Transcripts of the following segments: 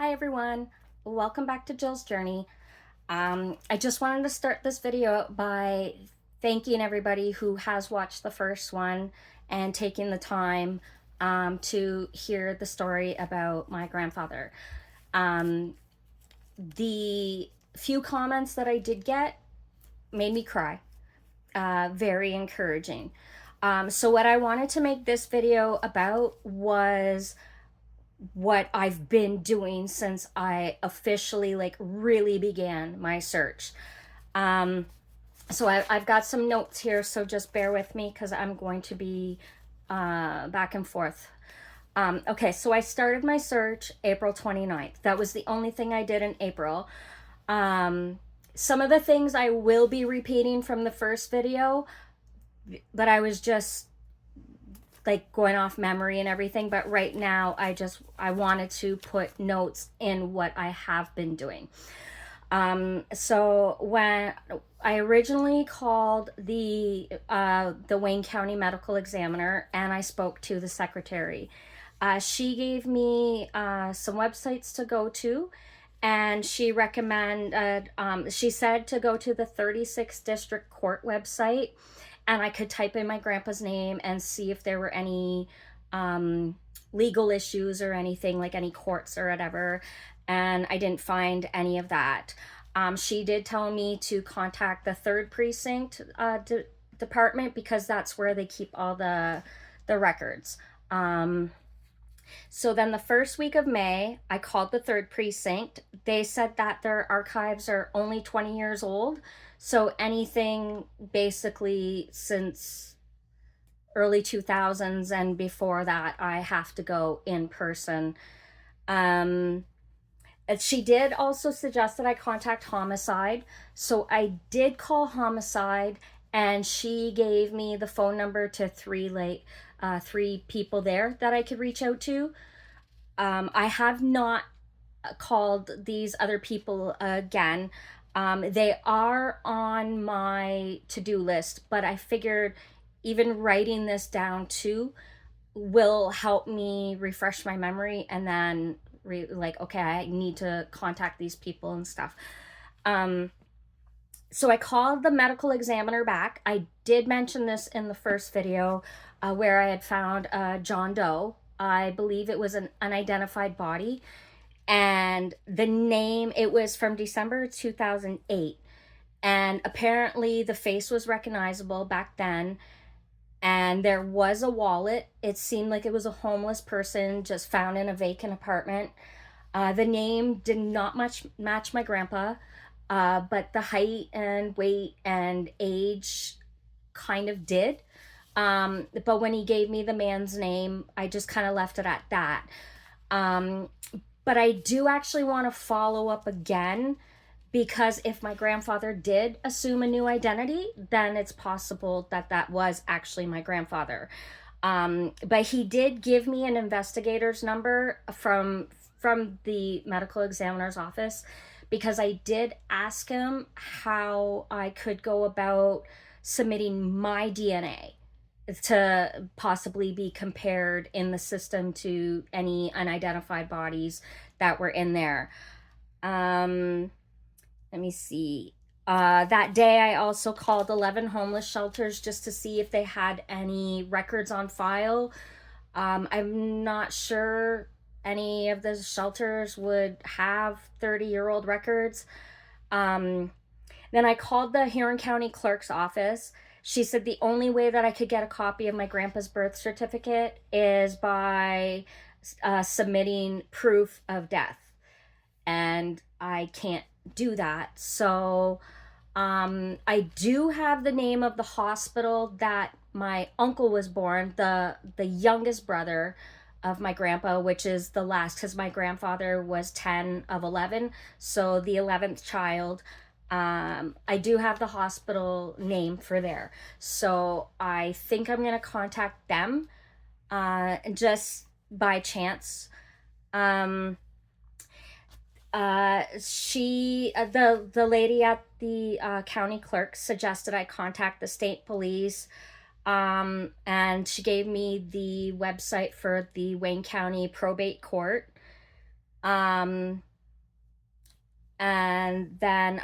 Hi everyone, welcome back to Jill's Journey. I just wanted to start this video by thanking everybody who has watched the first one and taking the time to hear the story about my grandfather. Um, the few comments that I did get made me cry. Very encouraging. So what I wanted to make this video about was what I've been doing since I officially really began my search. Um, so I've got some notes here, so just bear with me because I'm going to be back and forth. Okay, so I started my search April 29th. That was the only thing I did in April. Some of the things I will be repeating from the first video, but I was just going off memory and everything, but right now I wanted to put notes in what I have been doing. So when I originally called the Wayne County Medical Examiner and I spoke to the secretary, she gave me some websites to go to, and she recommended she said to go to the 36th District Court website, and I could type in my grandpa's name and see if there were any legal issues or anything, like any courts or whatever. And I didn't find any of that. She did tell me to contact the 3rd Precinct department because that's where they keep all the records. So then the first week of May, I called the 3rd Precinct. They said that their archives are only 20 years old. So anything basically since early 2000s and before that, I have to go in person. She did also suggest that I contact Homicide. So I did call Homicide, and she gave me the phone number to three people there that I could reach out to. I have not called these other people again. They are on my to-do list, but I figured even writing this down too will help me refresh my memory, and then okay, I need to contact these people and stuff. So I called the medical examiner back. I did mention this in the first video, where I had found John Doe. I believe it was an unidentified body, and the name, it was from December 2008, and apparently the face was recognizable back then, and there was a wallet. It seemed like it was a homeless person just found in a vacant apartment. The name did not much match my grandpa, but the height and weight and age kind of did. But when he gave me the man's name, I just kind of left it at that. Um, but I do actually want to follow up again, because if my grandfather did assume a new identity, then it's possible that that was actually my grandfather. But he did give me an investigator's number from the medical examiner's office, because I did ask him how I could go about submitting my DNA to possibly be compared in the system to any unidentified bodies that were in there. Let me see. That day, I also called 11 homeless shelters just to see if they had any records on file. I'm not sure any of the shelters would have 30-year-old records. Then I called the Huron County Clerk's office. She said the only way that I could get a copy of my grandpa's birth certificate is by submitting proof of death. And I can't do that. So I do have the name of the hospital that my uncle was born, the youngest brother of my grandpa, which is the last, because my grandfather was 10 of 11, so the 11th child. I do have the hospital name for there, so I think I'm gonna contact them just by chance. The lady at the county clerk suggested I contact the state police, and she gave me the website for the Wayne County Probate Court. Um, and then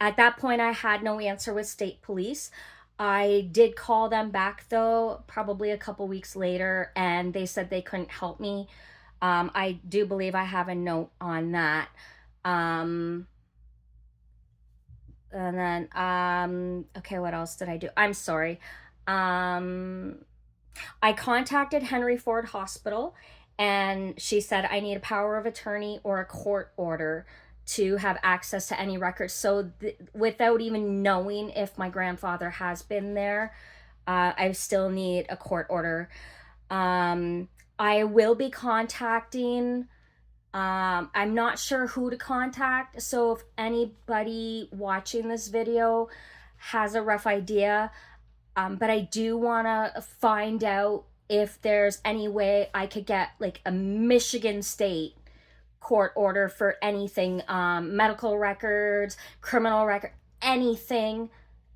at that point, I had no answer with state police. I did call them back though, probably a couple weeks later, and they said they couldn't help me. I do believe I have a note on that. Um, and then, okay, what else did I do? I'm sorry. Um, I contacted Henry Ford Hospital, and she said I need a power of attorney or a court order to have access to any records. So, without even knowing if my grandfather has been there, I still need a court order. Um, I will be contacting. I'm not sure who to contact. So, if anybody watching this video has a rough idea, but I do want to find out if there's any way I could get like a Michigan State court order for anything, medical records, criminal record, anything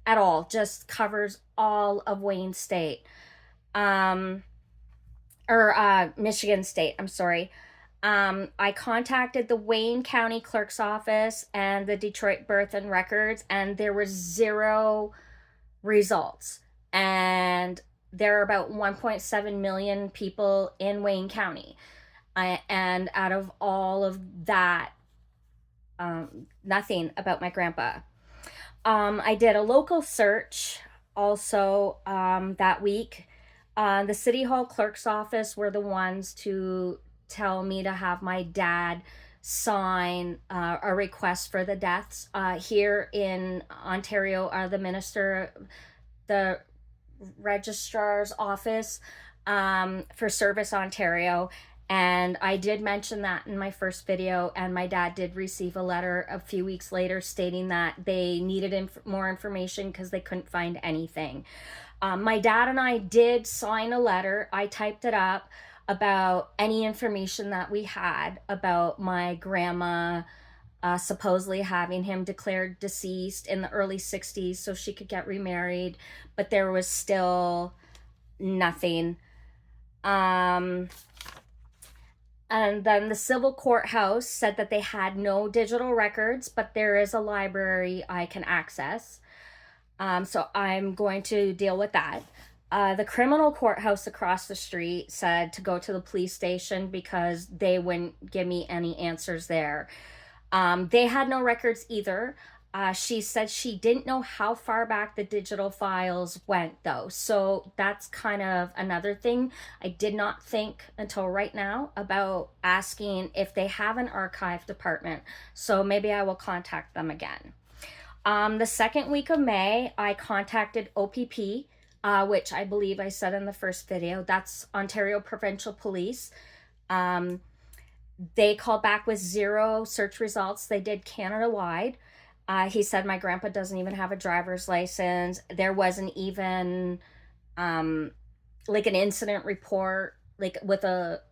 at all. Just covers all of Wayne State. Um, or Michigan State, I'm sorry. I contacted the Wayne County Clerk's Office and the Detroit Birth and Records, and there was zero results. And there are about 1.7 million people in Wayne County. And out of all of that, nothing about my grandpa. I did a local search also that week. The City Hall Clerk's Office were the ones to tell me to have my dad sign a request for the deaths. Here in Ontario, the minister, the registrar's office for Service Ontario. And I did mention that in my first video, and my dad did receive a letter a few weeks later stating that they needed more information because they couldn't find anything. My dad and I did sign a letter. I typed it up about any information that we had about my grandma supposedly having him declared deceased in the early 60s so she could get remarried, but there was still nothing. And then the civil courthouse said that they had no digital records, but there is a library I can access. So I'm going to deal with that. The criminal courthouse across the street said to go to the police station because they wouldn't give me any answers there. They had no records either. She said she didn't know how far back the digital files went, though. So that's kind of another thing. I did not think until right now about asking if they have an archive department. So maybe I will contact them again. The second week of May, I contacted OPP, which I believe I said in the first video. That's Ontario Provincial Police. They called back with zero search results. They did Canada-wide. He said my grandpa doesn't even have a driver's license. There wasn't even like an incident report, like with a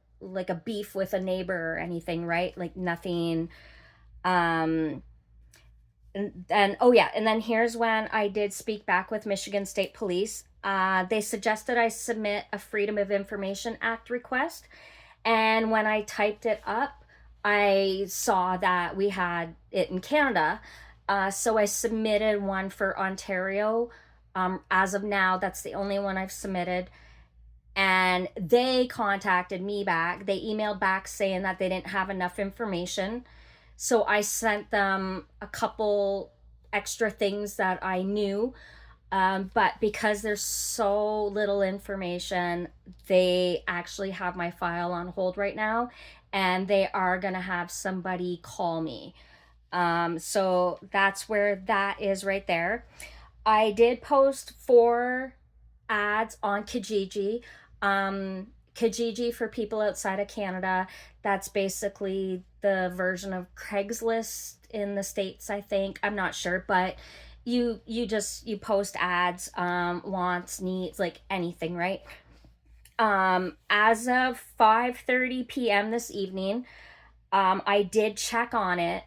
beef with a neighbor or anything, right? Like nothing. And oh yeah, and then here's when I did speak back with Michigan State Police. They suggested I submit a Freedom of Information Act request. And when I typed it up, I saw that we had it in Canada. So I submitted one for Ontario. As of now, that's the only one I've submitted. And they contacted me back. They emailed back saying that they didn't have enough information. So I sent them a couple extra things that I knew. But because there's so little information, they actually have my file on hold right now, and they are going to have somebody call me. So that's where that is right there. I did post 4 ads on Kijiji. Kijiji, for people outside of Canada, that's basically the version of Craigslist in the States, I think. I'm not sure, but you post ads, wants, needs, like anything, right? As of 5:30 p.m. this evening, I did check on it,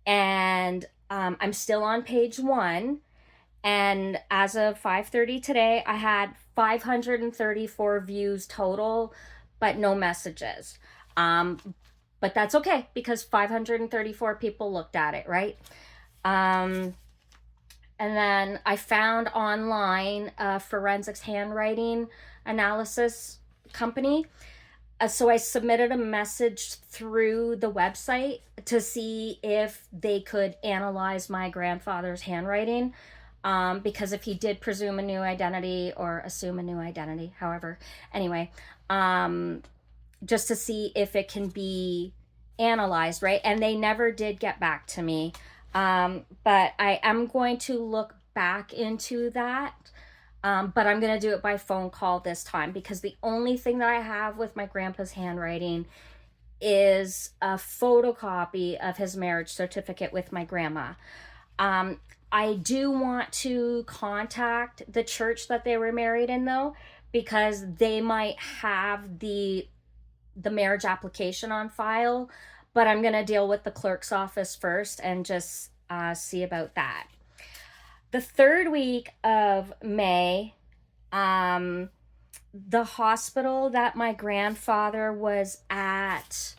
and I'm still on page 1. And as of 5:30 today, I had 534 views total, but no messages. But but that's okay because 534 people looked at it, right? Um, and then I found online a forensics handwriting analysis company. So I submitted a message through the website to see if they could analyze my grandfather's handwriting. Because if he did presume a new identity or assume a new identity, however, anyway, um, just to see if it can be analyzed, right? And they never did get back to me. But I am going to look back into that. But I'm going to do it by phone call this time because the only thing that I have with my grandpa's handwriting is a photocopy of his marriage certificate with my grandma. I do want to contact the church that they were married in, though, because they might have the marriage application on file, but I'm going to deal with the clerk's office first and just see about that. The third week of May, the hospital that my grandfather was at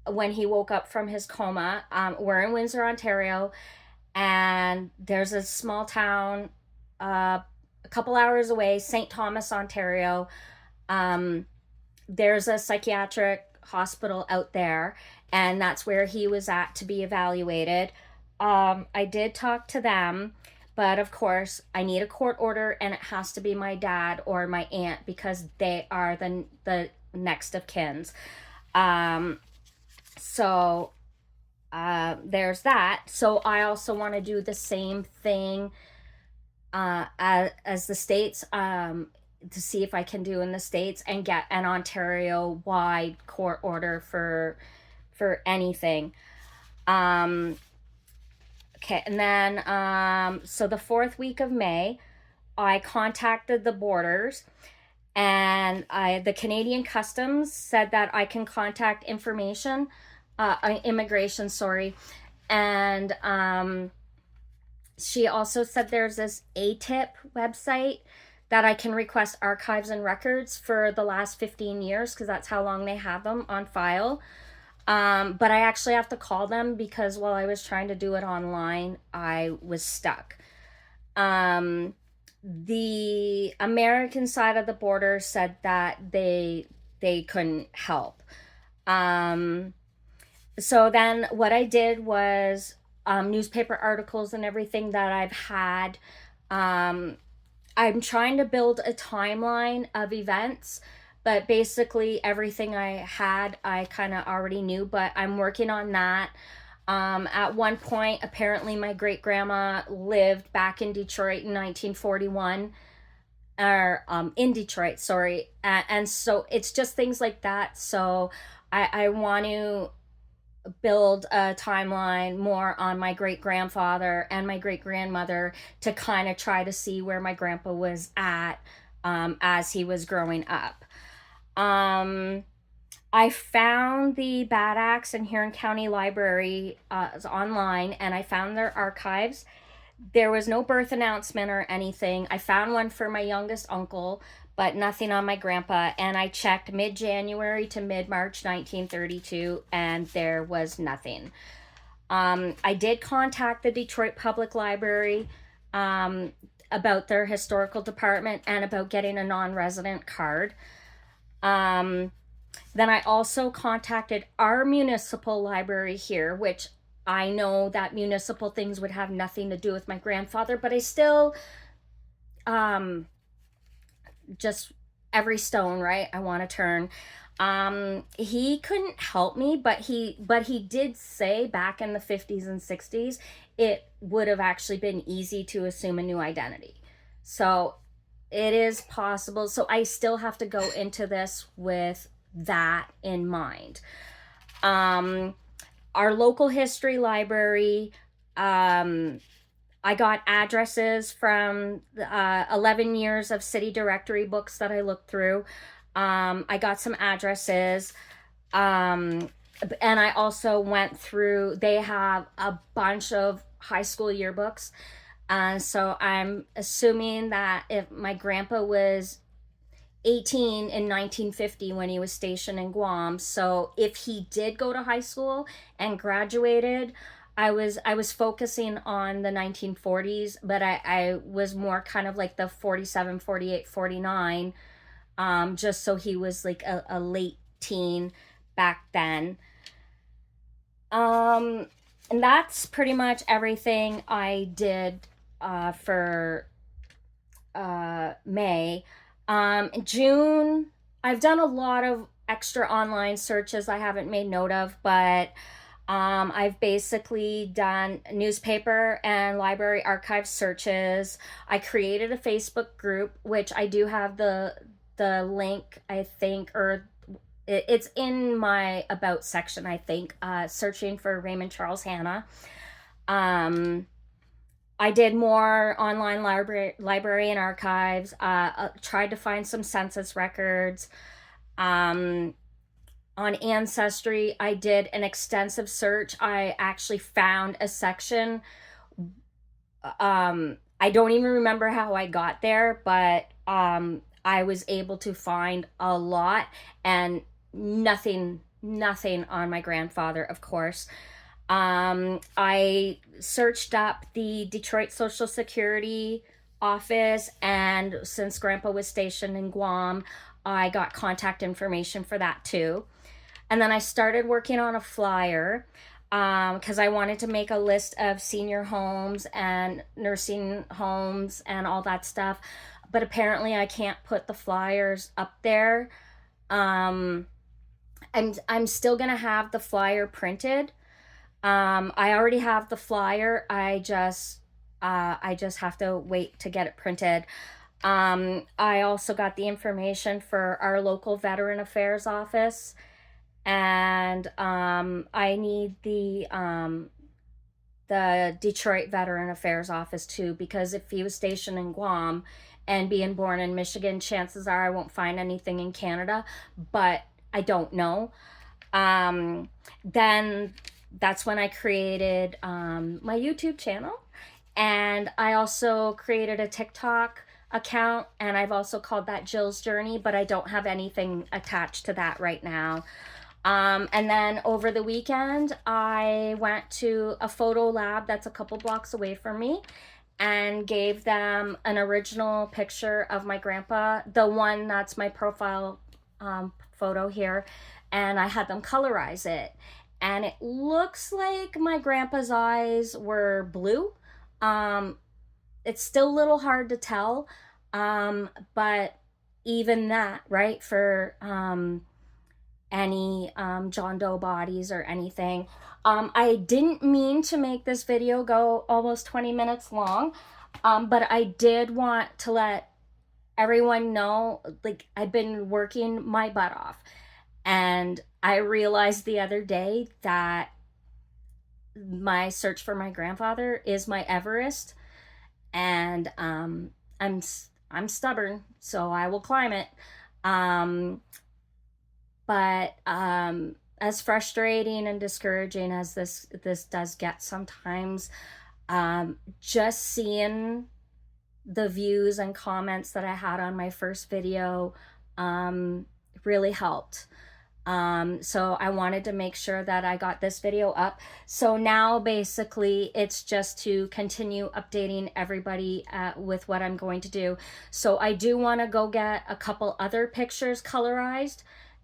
when he woke up from his coma, we're in Windsor, Ontario, and there's a small town a couple hours away, St. Thomas, Ontario. There's a psychiatric hospital out there, and that's where he was at to be evaluated. I did talk to them, but of course, I need a court order, and it has to be my dad or my aunt because they are the next of kins. So there's that. So I also want to do the same thing as the States, to see if I can do in the States and get an Ontario wide court order for anything. Okay, and then so the fourth week of May, I contacted the borders, and the Canadian Customs said that I can contact immigration, sorry, and she also said there's this ATIP website that I can request archives and records for the last 15 years because that's how long they have them on file. But I actually have to call them because while I was trying to do it online, I was stuck. The American side of the border said that they couldn't help. So then what I did was newspaper articles and everything that I've had. I'm trying to build a timeline of events, but basically everything I had, I kind of already knew, but I'm working on that. At one point, apparently my great grandma lived back in Detroit in 1941, or in Detroit, sorry. And so it's just things like that. So I want to build a timeline more on my great grandfather and my great grandmother to kind of try to see where my grandpa was at as he was growing up. I found the Bad Axe in Huron County Library online, and I found their archives. There was no birth announcement or anything. I found one for my youngest uncle, but nothing on my grandpa. And I checked mid-January to mid-March 1932, and there was nothing. I did contact the Detroit Public Library about their historical department and about getting a non-resident card. Then I also contacted our municipal library here, which I know that municipal things would have nothing to do with my grandfather, but I still, just every stone, right? I want to turn. He couldn't help me, but he did say back in the 50s and 60s, it would have actually been easy to assume a new identity. So it is possible. So I still have to go into this with that in mind. Our local history library, I got addresses from 11 years of city directory books that I looked through. I got some addresses. And I also went through, they have a bunch of high school yearbooks. So I'm assuming that if my grandpa was 18 in 1950 when he was stationed in Guam. So if he did go to high school and graduated, I was focusing on the 1940s, but I was more kind of like the 47, 48, 49, just so he was like a late teen back then. And that's pretty much everything I did for May. June, I've done a lot of extra online searches I haven't made note of, but I've basically done newspaper and library archive searches. I created a Facebook group, which I do have the link, I think, or it's in my about section, I think, searching for Raymond Charles Hanna. I did more online library and archives, tried to find some census records. On Ancestry, I did an extensive search. I actually found a section. I don't even remember how I got there, but I was able to find a lot, and nothing on my grandfather, of course. I searched up the Detroit Social Security office, and since Grandpa was stationed in Guam, I got contact information for that too. And then I started working on a flyer because I wanted to make a list of senior homes and nursing homes and all that stuff. But apparently I can't put the flyers up there. I'm still gonna have the flyer printed. I already have the flyer. I just have to wait to get it printed. I also got the information for our local Veteran Affairs office, and I need the Detroit Veteran Affairs office too, because if he was stationed in Guam and being born in Michigan, chances are I won't find anything in Canada, but I don't know. Then that's when I created my YouTube channel, and I also created a TikTok account, and I've also called that Jill's Journey, but I don't have anything attached to that right now. And then over the weekend, I went to a photo lab that's a couple blocks away from me and gave them an original picture of my grandpa, the one that's my profile photo here, and I had them colorize it. And it looks like my grandpa's eyes were blue. It's still a little hard to tell, but even that, right, for any John Doe bodies or anything. I didn't mean to make this video go almost 20 minutes long, but I did want to let everyone know, like, I've been working my butt off, and I realized the other day that my search for my grandfather is my Everest, and I'm stubborn, so I will climb it. But as frustrating and discouraging as this does get sometimes, just seeing the views and comments that I had on my first video really helped. So I wanted to make sure that I got this video up. So now basically it's just to continue updating everybody with what I'm going to do. So I do want to go get a couple other pictures colorized,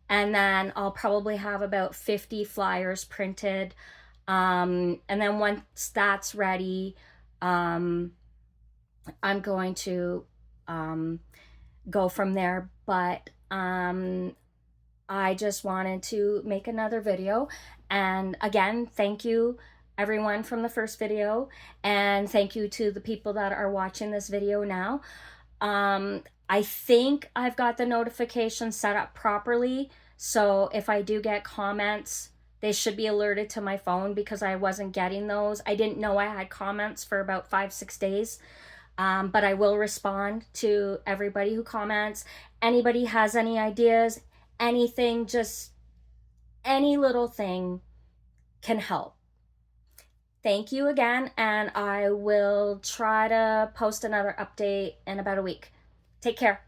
and then I'll probably have about 50 flyers printed. And then once that's ready, I'm going to go from there. But I just wanted to make another video. And again, thank you everyone from the first video, and thank you to the people that are watching this video now. I think I've got the notifications set up properly, so if I do get comments, they should be alerted to my phone, because I wasn't getting those. I didn't know I had comments for about 5-6 days. But I will respond to everybody who comments. Anybody has any ideas, anything, just any little thing can help. Thank you again, and I will try to post another update in about a week. Take care.